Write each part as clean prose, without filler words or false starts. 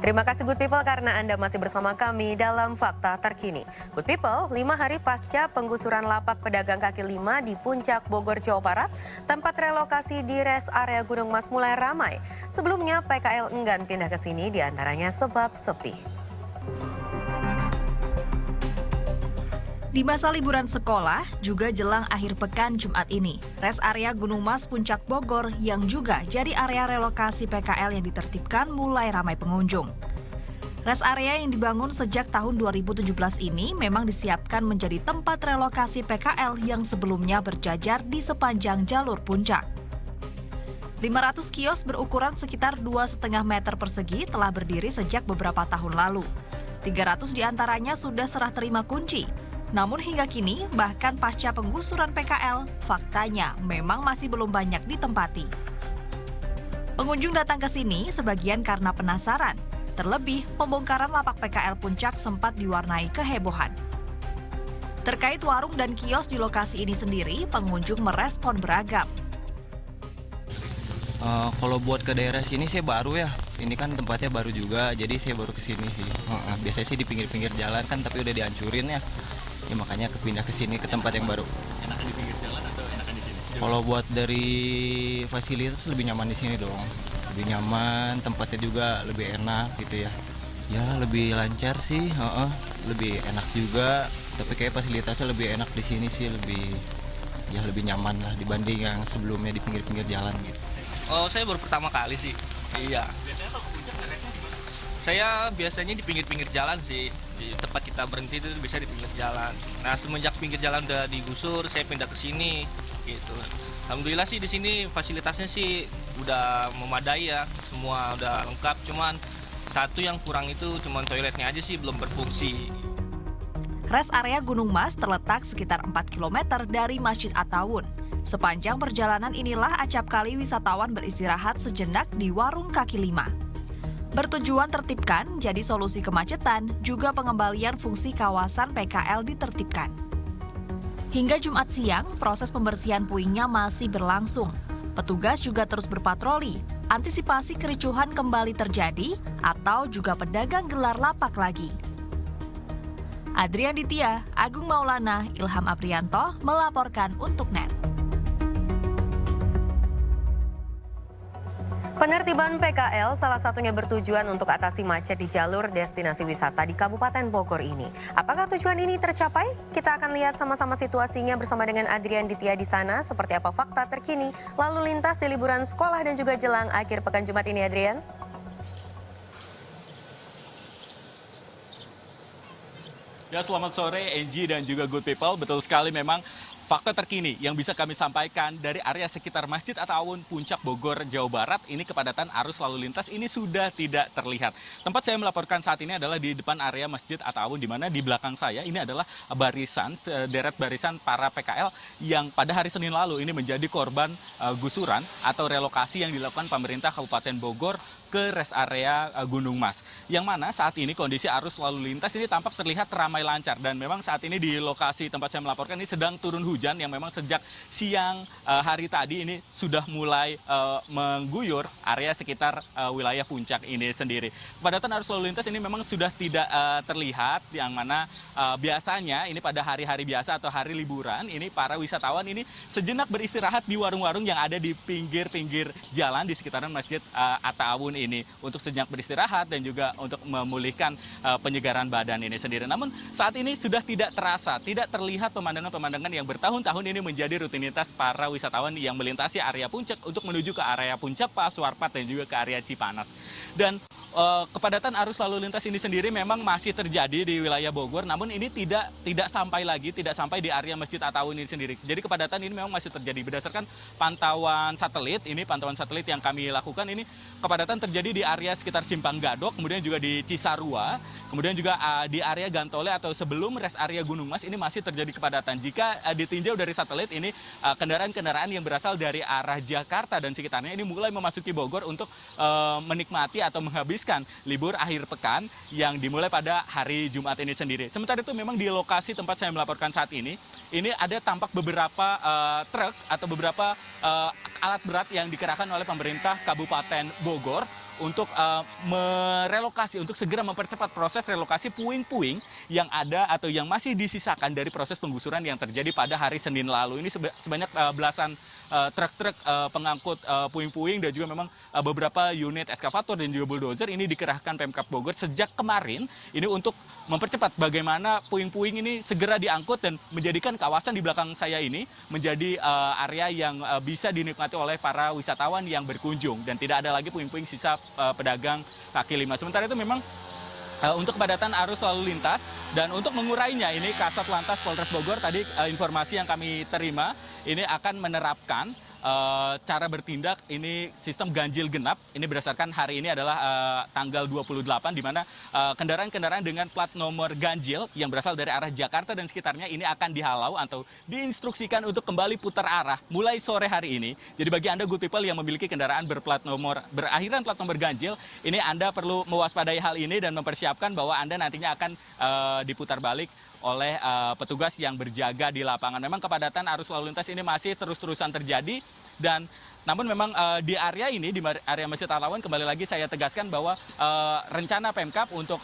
Terima kasih Good People karena Anda masih bersama kami dalam Fakta Terkini. Good People, 5 hari pasca penggusuran lapak pedagang kaki lima di Puncak Bogor, Jawa Barat, tempat relokasi di res area Gunung Mas mulai ramai. Sebelumnya PKL enggan pindah ke sini diantaranya sebab sepi. Di masa liburan sekolah, juga jelang akhir pekan Jumat ini, res area Gunung Mas Puncak Bogor yang juga jadi area relokasi PKL yang ditertibkan mulai ramai pengunjung. Res area yang dibangun sejak tahun 2017 ini memang disiapkan menjadi tempat relokasi PKL yang sebelumnya berjajar di sepanjang jalur puncak. 500 kios berukuran sekitar 2,5 meter persegi telah berdiri sejak beberapa tahun lalu. 300 diantaranya sudah serah terima kunci. Namun hingga kini, bahkan pasca penggusuran PKL, faktanya memang masih belum banyak ditempati. Pengunjung datang ke sini sebagian karena penasaran. Terlebih, pembongkaran lapak PKL Puncak sempat diwarnai kehebohan. Terkait warung dan kios di lokasi ini sendiri, pengunjung merespon beragam. Kalau buat ke daerah sini saya baru ya. Ini kan tempatnya baru juga, jadi saya baru ke sini sih. Biasanya sih di pinggir-pinggir jalan kan, tapi udah dihancurin ya. Ya makanya kepindah ke sini ke tempat yang baru. Enakan di pinggir jalan atau enakan di sini? Kalau buat dari fasilitas lebih nyaman di sini dong. Lebih nyaman, tempatnya juga lebih enak gitu ya. Ya lebih lancar sih, lebih enak juga. Tapi kayak fasilitasnya lebih enak di sini sih, lebih nyaman lah dibanding yang sebelumnya di pinggir-pinggir jalan gitu. Oh, saya baru pertama kali sih. Iya. Biasanya kalau puncak resnya di mana? Saya biasanya di pinggir-pinggir jalan sih. Di tempat kita berhenti itu bisa di pinggir jalan. Nah, semenjak pinggir jalan udah digusur, saya pindah ke sini gitu. Alhamdulillah sih di sini fasilitasnya sih udah memadai ya. Semua udah lengkap, cuman satu yang kurang itu cuman toiletnya aja sih belum berfungsi. Res area Gunung Mas terletak sekitar 4 km dari Masjid At-Tawun. Sepanjang perjalanan inilah acap kali wisatawan beristirahat sejenak di warung kaki lima. Bertujuan tertibkan jadi solusi kemacetan, juga pengembalian fungsi kawasan PKL ditertibkan. Hingga Jumat siang, proses pembersihan puingnya masih berlangsung. Petugas juga terus berpatroli, antisipasi kericuhan kembali terjadi atau juga pedagang gelar lapak lagi. Adrian Ditya, Agung Maulana, Ilham Aprianto melaporkan untuk NET. Penertiban PKL salah satunya bertujuan untuk atasi macet di jalur destinasi wisata di Kabupaten Bogor ini. Apakah tujuan ini tercapai? Kita akan lihat sama-sama situasinya bersama dengan Adrian Ditya di sana. Seperti apa fakta terkini lalu lintas di liburan sekolah dan juga jelang akhir pekan Jumat ini, Adrian? Ya, selamat sore Angie dan juga Good People. Betul sekali, memang fakta terkini yang bisa kami sampaikan dari area sekitar Masjid At-Tawun Puncak Bogor, Jawa Barat, ini kepadatan arus lalu lintas ini sudah tidak terlihat. Tempat saya melaporkan saat ini adalah di depan area Masjid At-Tawun, di mana di belakang saya ini adalah barisan, sederet barisan para PKL yang pada hari Senin lalu ini menjadi korban gusuran atau relokasi yang dilakukan pemerintah Kabupaten Bogor ke res area Gunung Mas. Yang mana saat ini kondisi arus lalu lintas ini tampak terlihat ramai lancar, dan memang saat ini di lokasi tempat saya melaporkan ini sedang turun hujan yang memang sejak siang hari tadi ini sudah mulai mengguyur area sekitar wilayah puncak ini sendiri. Kepadatan arus lalu lintas ini memang sudah tidak terlihat, yang mana biasanya ini pada hari-hari biasa atau hari liburan ini para wisatawan ini sejenak beristirahat di warung-warung yang ada di pinggir-pinggir jalan di sekitaran Masjid At-Tawun ini untuk sejenak beristirahat dan juga untuk memulihkan penyegaran badan ini sendiri. Namun saat ini sudah tidak terasa, tidak terlihat pemandangan-pemandangan yang bertahun-tahun ini menjadi rutinitas para wisatawan yang melintasi area puncak untuk menuju ke area Puncak Pas, Warpat, dan juga ke area Cipanas. Dan kepadatan arus lalu lintas ini sendiri memang masih terjadi di wilayah Bogor, namun ini tidak sampai di area Masjid At-Tawun ini sendiri. Jadi kepadatan ini memang masih terjadi berdasarkan pantauan satelit yang kami lakukan ini. Kepadatan terjadi di area sekitar Simpang Gadok, kemudian juga di Cisarua, kemudian juga di area Gantole atau sebelum res area Gunung Mas ini masih terjadi kepadatan. Jika ditinjau dari satelit ini, kendaraan-kendaraan yang berasal dari arah Jakarta dan sekitarnya ini mulai memasuki Bogor untuk menikmati atau menghabiskan libur akhir pekan yang dimulai pada hari Jumat ini sendiri. Sementara itu memang di lokasi tempat saya melaporkan saat ini ada tampak beberapa truk atau beberapa alat berat yang dikerahkan oleh pemerintah Kabupaten Bogor untuk merelokasi, untuk segera mempercepat proses relokasi puing-puing yang ada atau yang masih disisakan dari proses penggusuran yang terjadi pada hari Senin lalu. Ini sebanyak belasan truk-truk pengangkut puing-puing dan juga memang beberapa unit eskavator dan juga bulldozer ini dikerahkan Pemkab Bogor sejak kemarin ini untuk mempercepat bagaimana puing-puing ini segera diangkut dan menjadikan kawasan di belakang saya ini menjadi area yang bisa dinikmati oleh para wisatawan yang berkunjung dan tidak ada lagi puing-puing sisa pedagang kaki lima. Sementara itu memang untuk kepadatan arus lalu lintas dan untuk mengurainya ini Kasat Lantas Polres Bogor tadi informasi yang kami terima ini akan menerapkan cara bertindak ini sistem ganjil genap. Ini berdasarkan hari ini adalah tanggal 28 di mana kendaraan-kendaraan dengan plat nomor ganjil yang berasal dari arah Jakarta dan sekitarnya ini akan dihalau atau diinstruksikan untuk kembali putar arah mulai sore hari ini. Jadi bagi Anda good people yang memiliki kendaraan berakhiran plat nomor ganjil, ini Anda perlu mewaspadai hal ini dan mempersiapkan bahwa Anda nantinya akan diputar balik oleh petugas yang berjaga di lapangan. Memang kepadatan arus lalu lintas ini masih terus-terusan terjadi dan namun memang di area ini, di area Masjid Al-Awan, kembali lagi saya tegaskan bahwa rencana Pemkab untuk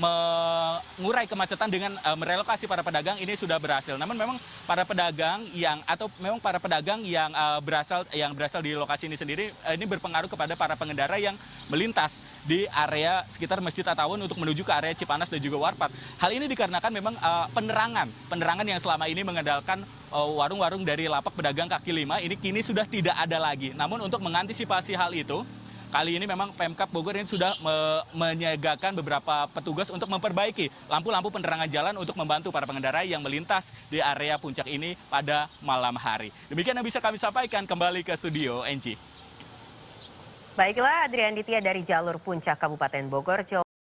mengurai kemacetan dengan merelokasi para pedagang ini sudah berhasil. Namun memang para pedagang yang berasal di lokasi ini sendiri ini berpengaruh kepada para pengendara yang melintas di area sekitar Masjid Al-Awan untuk menuju ke area Cipanas dan juga Warpat. Hal ini dikarenakan memang penerangan yang selama ini mengandalkan warung-warung dari lapak pedagang kaki lima ini kini sudah tidak ada lagi. Namun untuk mengantisipasi hal itu, kali ini memang Pemkab Bogor ini sudah menyiagakan beberapa petugas untuk memperbaiki lampu-lampu penerangan jalan untuk membantu para pengendara yang melintas di area puncak ini pada malam hari. Demikian yang bisa kami sampaikan, kembali ke studio, Enci. Baiklah, Adrian Ditya dari jalur puncak Kabupaten Bogor, Jawa